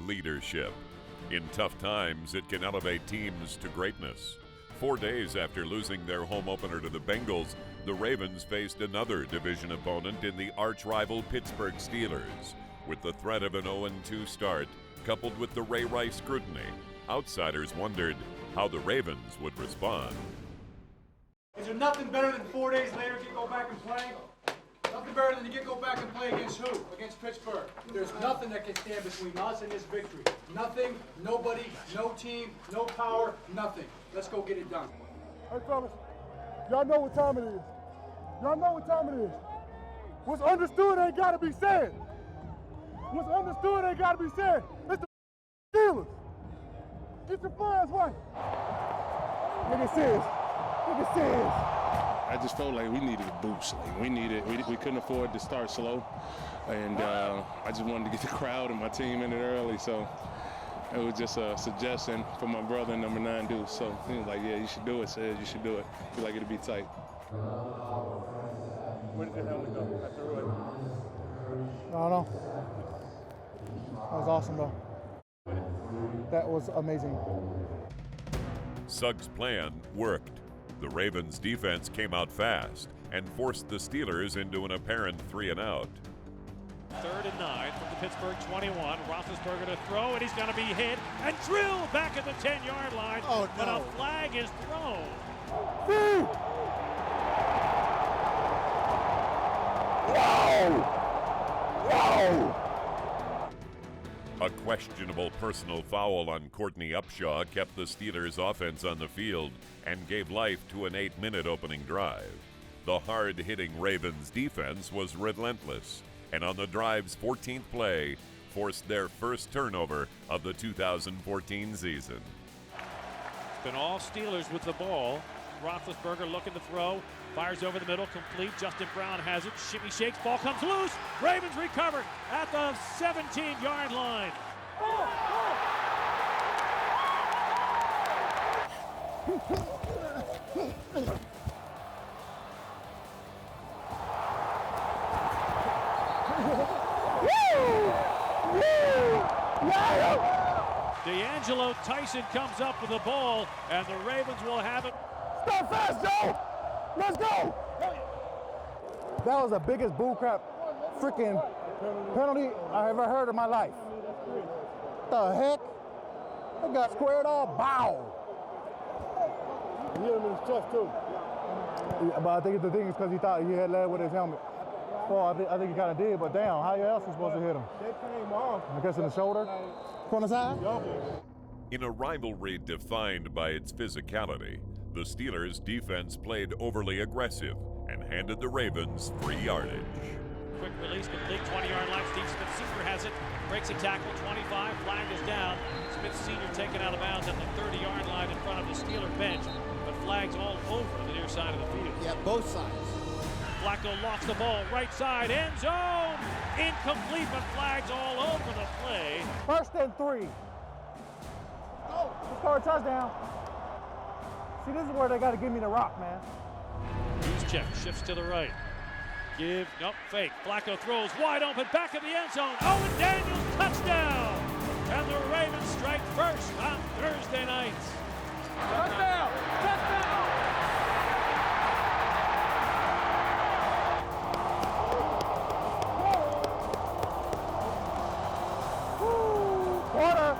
leadership. In tough times, it can elevate teams to greatness. 4 days after losing their home opener to the Bengals, the Ravens faced another division opponent in the arch-rival Pittsburgh Steelers. With the threat of an 0-2 start, coupled with the Ray Rice scrutiny, outsiders wondered how the Ravens would respond. Is there nothing better than 4 days later to go back and play? Nothing better than to go back and play against who? Against Pittsburgh. There's nothing that can stand between us and this victory. Nothing, nobody, no team, no power, nothing. Let's go get it done. Hey fellas, y'all know what time it is. Y'all know what time it is. What's understood ain't gotta be said. What's understood ain't gotta be said. It's the Steelers. Get your flags right. Look at this. Look at this. I just felt like we needed a boost. Like we couldn't afford to start slow, and I just wanted to get the crowd and my team in it early. So it was just a suggestion from my brother, number 9 Deuce. So he was like, "Yeah, you should do it." Said you should do it. Feel like it'd be tight. Where did the helmet go? After Roy? I don't know. That was awesome, though. That was amazing. Suggs' plan worked. The Ravens' defense came out fast and forced the Steelers into an apparent 3-and-out. 3rd and 9 from the Pittsburgh 21. Roethlisberger to throw, and he's going to be hit and drilled back at the 10-yard line. Oh, no. But a flag is thrown. A questionable personal foul on Courtney Upshaw kept the Steelers' offense on the field and gave life to an 8-minute opening drive. The hard-hitting Ravens defense was relentless, and on the drive's 14th play, forced their first turnover of the 2014 season. It's been all Steelers with the ball. Roethlisberger looking to throw, fires over the middle, complete. Justin Brown has it, shimmy shakes, ball comes loose. Ravens recovered at the 17-yard line. D'Angelo Tyson comes up with the ball, and the Ravens will have it. Start fast, Joe! Let's go! That was the biggest bullcrap freaking penalty I ever heard in my life. The heck? They got squared off. Bow! He hit him in his chest, too. Yeah, but I think the thing is because he thought he had led with his helmet. Well, I think he kind of did, but damn, how else was supposed to hit him? They came off. I guess in the shoulder? From the side? In a rivalry defined by its physicality, the Steelers' defense played overly aggressive and handed the Ravens free yardage. Quick release, complete, 20-yard line. Steve Smith Sr. has it, breaks a tackle, 25, flag is down. Smith Sr. taken out of bounds at the 30-yard line in front of the Steeler bench, but flags all over the near side of the field. Yeah, both sides. Flacco lofts the ball, right side, end zone! Incomplete, but flags all over the play. 1st and 3. Go! Score a touchdown. See, this is where they got to give me the rock, man. Check, shifts to the right. Nope, fake. Flacco throws wide open, back of the end zone. Owen Daniels, touchdown! And the Ravens strike first on Thursday nights. Touchdown! Touchdown! Quarter!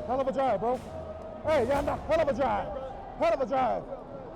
Hell of a drive, bro. Hey, hell of a drive. Hell of a drive.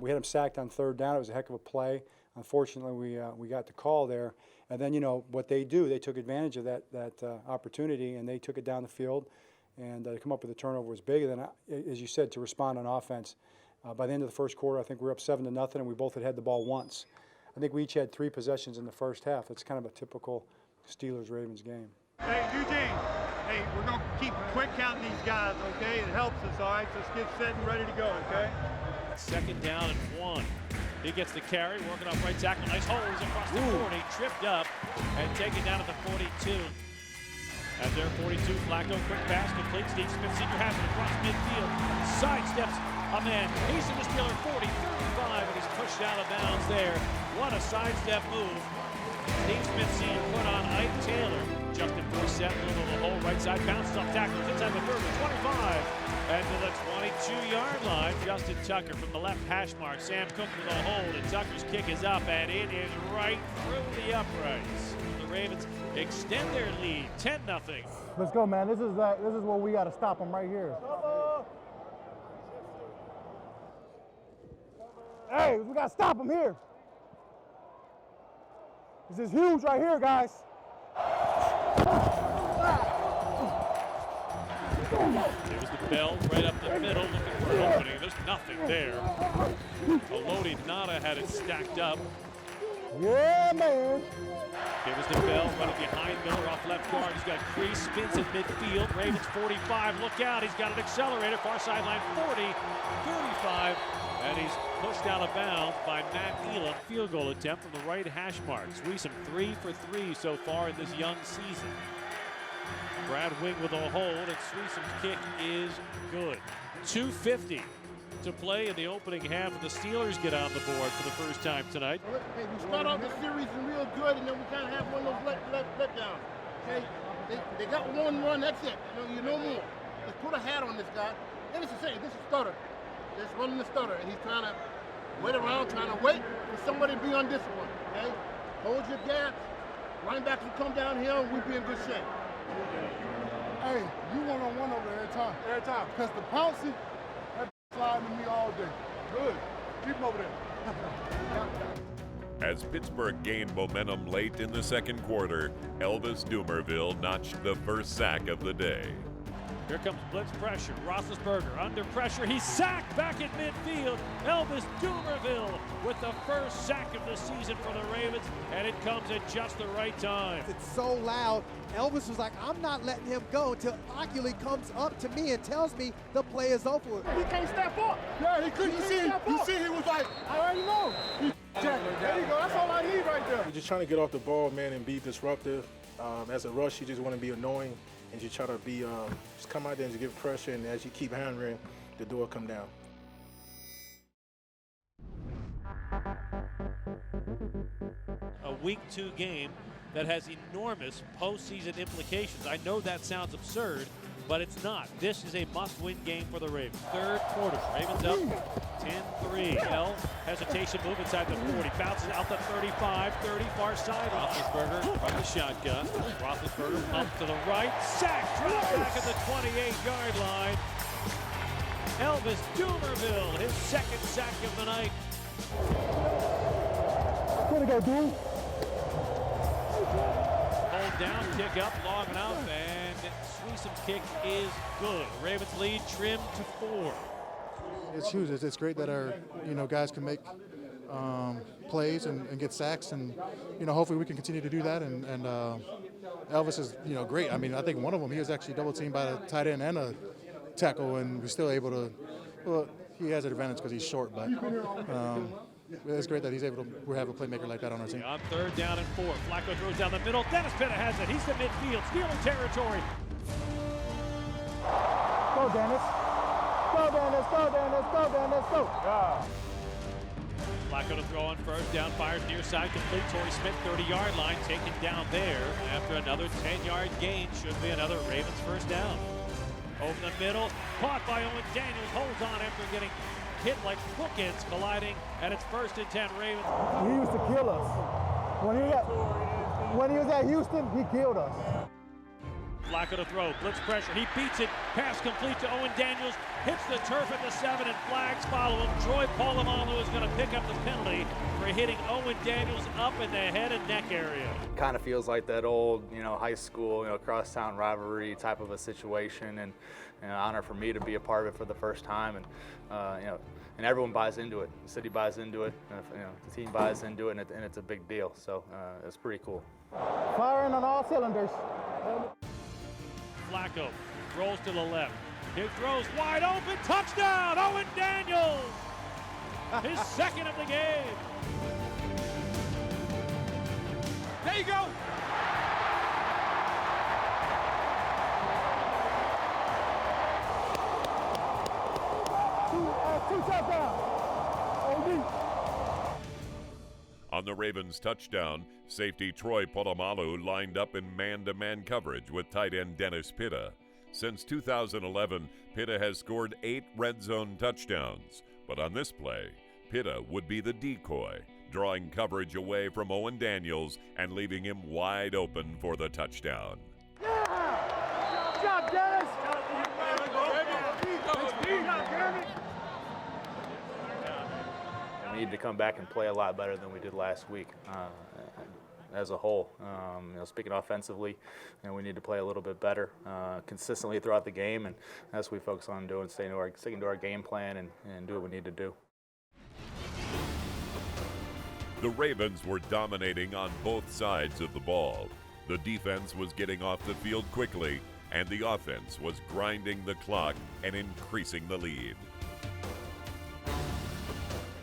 We had him sacked on 3rd down. It was a heck of a play. Unfortunately, we got the call there. And then, you know, what they do, they took advantage of that opportunity, and they took it down the field. And to come up with a turnover was big. And then, as you said, to respond on offense. By the end of the first quarter, I think we were up 7-0, and we both had the ball once. I think we each had 3 possessions in the first half. It's kind of a typical Steelers-Ravens game. Hey, Eugene, hey, we're going to keep quick counting these guys, okay? It helps us, all right? So let's get set and ready to go, okay? 2nd down and 1. He gets the carry, working off right tackle. Nice holes across the 40, tripped up and taken down at the 42. At their 42, Flacco, quick pass, complete. Steve Smith Sr. has it across midfield. Sidesteps a man. He's in the Steeler 40, 35, and he's pushed out of bounds there. What a sidestep move. Steve Smith Sr. put on Ike Taylor. Justin Forsett, little the hole, right side, bounces off tackles inside the 30, 25. And to the 22-yard line, Justin Tucker from the left hash mark. Sam Cook with a hold, and Tucker's kick is up, and it is right through the uprights. The Ravens extend their lead, 10-0. Let's go, man. This is where we got to stop them right here. Hey, we got to stop them here. This is huge right here, guys. There's the bell right up the middle, looking for an opening. There's nothing there. Haloti Ngata had it stacked up. Yeah, man. Here was the bell running behind Miller off left guard. He's got crease, spins in midfield. Ravens 45, look out. He's got an accelerator, far sideline 40, 35. And he's pushed out of bounds by Matt Elam. Field goal attempt from the right hash mark. Sweesum 3 for 3 so far in this young season. Brad Wing with a hold, and Sweesum's kick is good. 2:50 to play in the opening half, and the Steelers get on the board for the first time tonight. Hey, we start off the series real good, and then we kind of have one of those letdowns. Okay, they got one run, that's it. You know more. Let's put a hat on this guy. And it's the same. This is stutter. Just running the stutter, and he's trying to wait around, trying to wait for somebody to be undisciplined. Okay, hold your gaps. Linebackers come downhill, and we be in good shape. Hey, you one-on-one over there every time. Every time. Because the pouncing, that sliding to me all day. Good. Keep him over there. As Pittsburgh gained momentum late in the second quarter, Elvis Dumervil notched the first sack of the day. Here comes blitz pressure. Roethlisberger under pressure. He's sacked back at midfield. Elvis Dumervil with the first sack of the season for the Ravens, and it comes at just the right time. It's so loud. Elvis was like, I'm not letting him go until Oculi comes up to me and tells me the play is over. He can't step up. Yeah, he couldn't see. You see, he was like, I already know. There you go. That's all I need right there. You're just trying to get off the ball, man, and be disruptive. As a rush, you just want to be annoying, and you try to be just come out there and just give pressure, and as you keep hammering, the door come down. A Week 2 game that has enormous postseason implications. I know that sounds absurd, but it's not. This is a must-win game for the Ravens. Third quarter, Ravens up 10-3. L, hesitation move inside the 40. Bounces out the 35, 30, far side. Roethlisberger from the shotgun. Roethlisberger pump to the right. Sack, drop back at the 28-yard line. Elvis Dumervil, his second sack of the night. Way to go, dude. Hold down, kick up, long enough, and Sweesum's kick is good. Ravens lead trimmed to 4. It's huge. It's great that our guys can make plays and get sacks, and hopefully we can continue to do that. And Elvis is great. I mean, I think one of them, he was actually double teamed by a tight end and a tackle, and we're still able to. Well, he has an advantage because he's short, but it's great that he's able to. We have a playmaker like that on our team. On third down and 4, Flacco throws down the middle. Dennis Pitta has it. He's in midfield, Steeler territory. Go, Dennis. Go, Dennis. Go, Dennis. Go, Dennis. Go. Flacco to throw on first down, fires near side, complete. Torrey Smith, 30-yard line, taken down there after another 10-yard gain. Should be another Ravens first down. Over the middle, caught by Owen Daniels, holds on after getting hit like bookends, colliding, and it's 1st and 10 Ravens. He used to kill us. When he was at Houston, he killed us. Flacco to throw, blitz pressure, he beats it, pass complete to Owen Daniels, hits the turf at the 7, and flags follow him. Troy Polamalu is going to pick up the penalty for hitting Owen Daniels up in the head and neck area. Kind of feels like that old, high school, crosstown rivalry type of a situation, and an honor for me to be a part of it for the first time, and and everyone buys into it. The city buys into it, the team buys into it, and it's a big deal. So it's pretty cool. Firing on all cylinders. Flacco rolls to the left. He throws wide open, touchdown, Owen Daniels! His second of the game. There you go. 2 touchdowns. OD. On the Ravens' touchdown, safety Troy Polamalu lined up in man-to-man coverage with tight end Dennis Pitta. Since 2011, Pitta has scored 8 red zone touchdowns. But on this play, Pitta would be the decoy, drawing coverage away from Owen Daniels and leaving him wide open for the touchdown. Yeah! Good job, Dennis! We need to come back and play a lot better than we did last week as a whole. Speaking offensively, we need to play a little bit better consistently throughout the game, and that's what we focus on doing, sticking to our game plan and do what we need to do. The Ravens were dominating on both sides of the ball. The defense was getting off the field quickly, and the offense was grinding the clock and increasing the lead.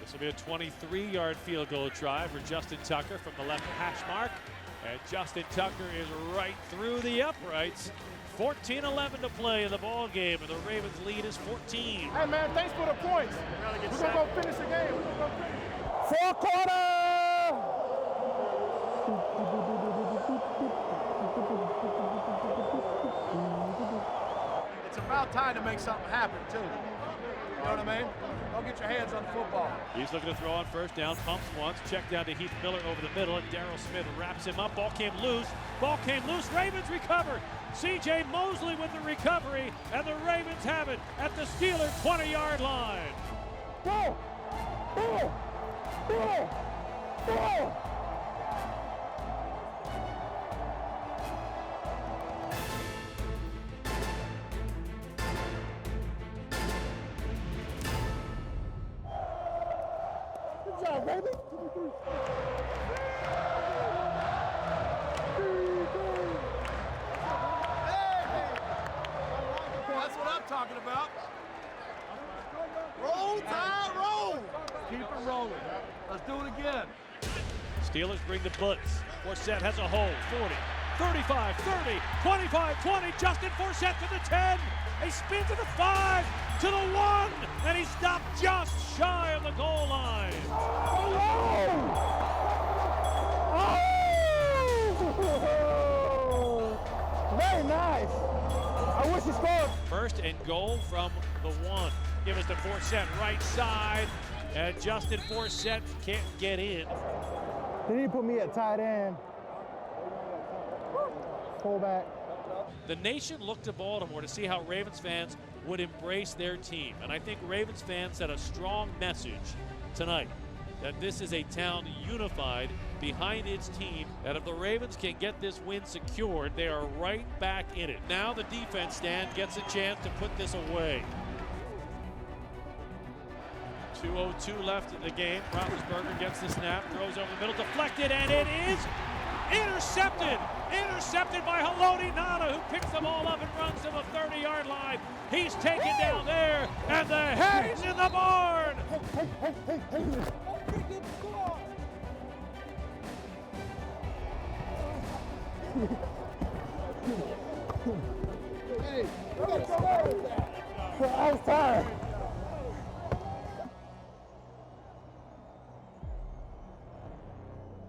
This will be a 23-yard field goal try for Justin Tucker from the left hash mark. And Justin Tucker is right through the uprights. 14-11 to play in the ball game, and the Ravens' lead is 14. Hey, man, thanks for the points. We're going to go finish the game. We're going to go finish. 4 quarter! It's about time to make something happen, too. You know what I mean? Don't get your hands on the football. He's looking to throw on first down, pumps once, check down to Heath Miller over the middle, and Darryl Smith wraps him up. Ball came loose. Ravens recover. C.J. Mosley with the recovery, and the Ravens have it at the Steelers' 20-yard line. Go! Go! Go! Go! Good job, baby. That's what I'm talking about. Roll, Tide, roll. Keep it rolling. Let's do it again. Steelers bring the blitz. Forsett has a hold. 40, 35, 30, 25, 20. Justin Forsett to the 10. He spins to the 5, to the 1, and he stopped just shy of the goal line. Oh! Very nice. I wish he scored. First and goal from the 1. Give us to Forsett, right side. And Justin Forsett can't get in. They need to put me at tight end. Fullback. The nation looked to Baltimore to see how Ravens fans would embrace their team. And I think Ravens fans sent a strong message tonight that this is a town unified behind its team, that if the Ravens can get this win secured, they are right back in it. Now the defense stand gets a chance to put this away. 2:02 left in the game. Roethlisberger gets the snap, throws over the middle, deflected, and it is intercepted! Intercepted by Haloti Ngata, who picks the ball up and runs to the 30-yard line. He's taken down there, and the hay's in the barn! I was tired.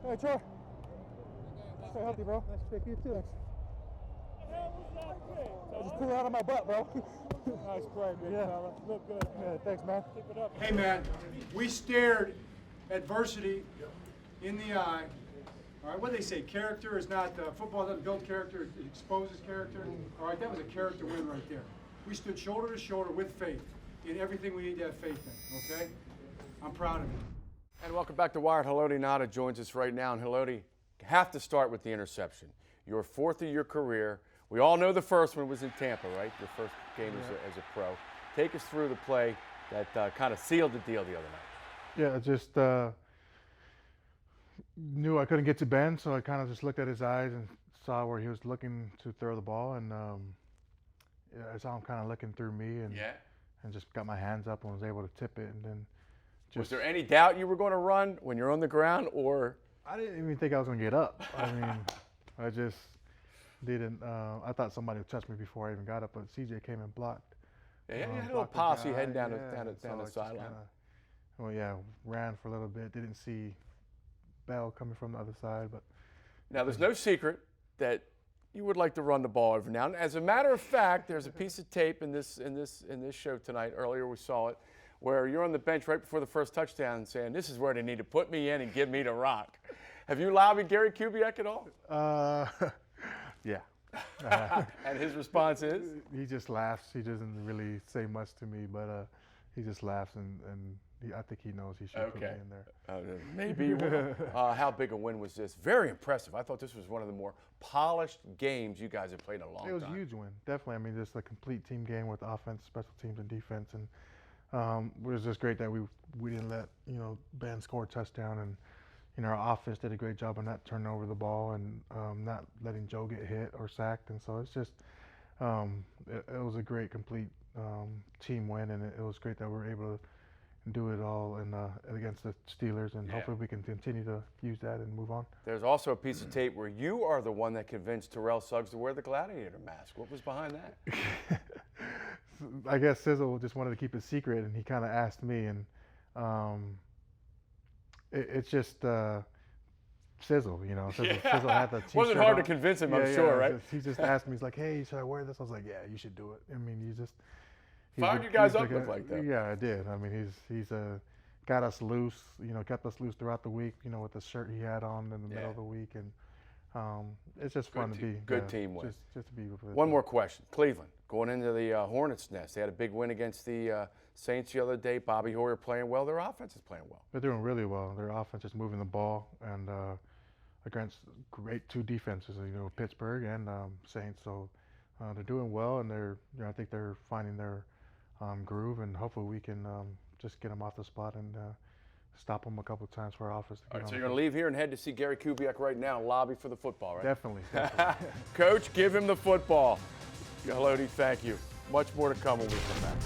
Hey, Troy. Stay healthy, bro. Nice to take you, too. I just pulled it out of my butt, bro. Nice play, big fella. Look good. Yeah, thanks, man. Keep it up. Hey, man, we stared adversity in the eye. All right, what do they say? Character is not, football doesn't build character, it exposes character. All right, that was a character win right there. We stood shoulder to shoulder with faith in everything we need to have faith in, okay? I'm proud of it. And welcome back to Wired. Haloti Ngata joins us right now. And Haloti, have to start with the interception. Your 4th of your career. We all know the first one was in Tampa, right? Your first game as a pro. Take us through the play that kind of sealed the deal the other night. Yeah, just knew I couldn't get to Ben, so I kind of just looked at his eyes and saw where he was looking to throw the ball, and I saw him kind of looking through me, and just got my hands up and was able to tip it, and then. Was there any doubt you were going to run when you're on the ground, or? I didn't even think I was going to get up. I mean, I just didn't. I thought somebody would touch me before I even got up, but CJ came and blocked. Yeah, you had a little posse heading down the sideline. Well, yeah, ran for a little bit. Didn't see Bell coming from the other side, but now there's no secret that you would like to run the ball every now and then. As a matter of fact, there's a piece of tape in this show tonight. Earlier we saw it, where you're on the bench right before the first touchdown, saying, "This is where they need to put me in and give me the rock." Have you lobbied Gary Kubiak at all? Yeah. And his response is? He just laughs. He doesn't really say much to me, but he just laughs, and I think he knows he should put me in there. Maybe you will. How big a win was this? Very impressive. I thought this was one of the more polished games you guys have played in a long time. It was a huge win, definitely. I mean, just a complete team game with offense, special teams, and defense. And it was just great that we didn't let Ben score a touchdown, and our offense did a great job of not turning over the ball and not letting Joe get hit or sacked. And so it's just it was a great, complete team win, and it was great that we were able to do it all against the Steelers, and hopefully we can continue to use that and move on. There's also a piece of tape where you are the one that convinced Terrell Suggs to wear the gladiator mask. What was behind that? I guess Sizzle just wanted to keep it secret, and he kind of asked me, and it's just Sizzle, Sizzle had the T-shirt wasn't hard to on. convince him, I'm sure, right? He just asked me, he's like, "Hey, should I wear this?" I was like, "Yeah, you should do it." I mean, Fired you guys up, looked like that. Yeah, I did. I mean, he's got us loose, kept us loose throughout the week, with the shirt he had on in the middle of the week, and it's just fun to be. Good team win. Just to be with One more question. Cleveland, going into the Hornets' nest. They had a big win against the Saints the other day. Bobby Hoyer playing well. Their offense is playing well. They're doing really well. Their offense is moving the ball, and against great two defenses, Pittsburgh and Saints. So they're doing well, and I think they're finding their groove, and hopefully we can just get them off the spot and stop them a couple of times for our offense. All right, so you're going to leave here and head to see Gary Kubiak right now and lobby for the football, right? Definitely. Coach, give him the football. Haloti, thank you. Much more to come when we come back.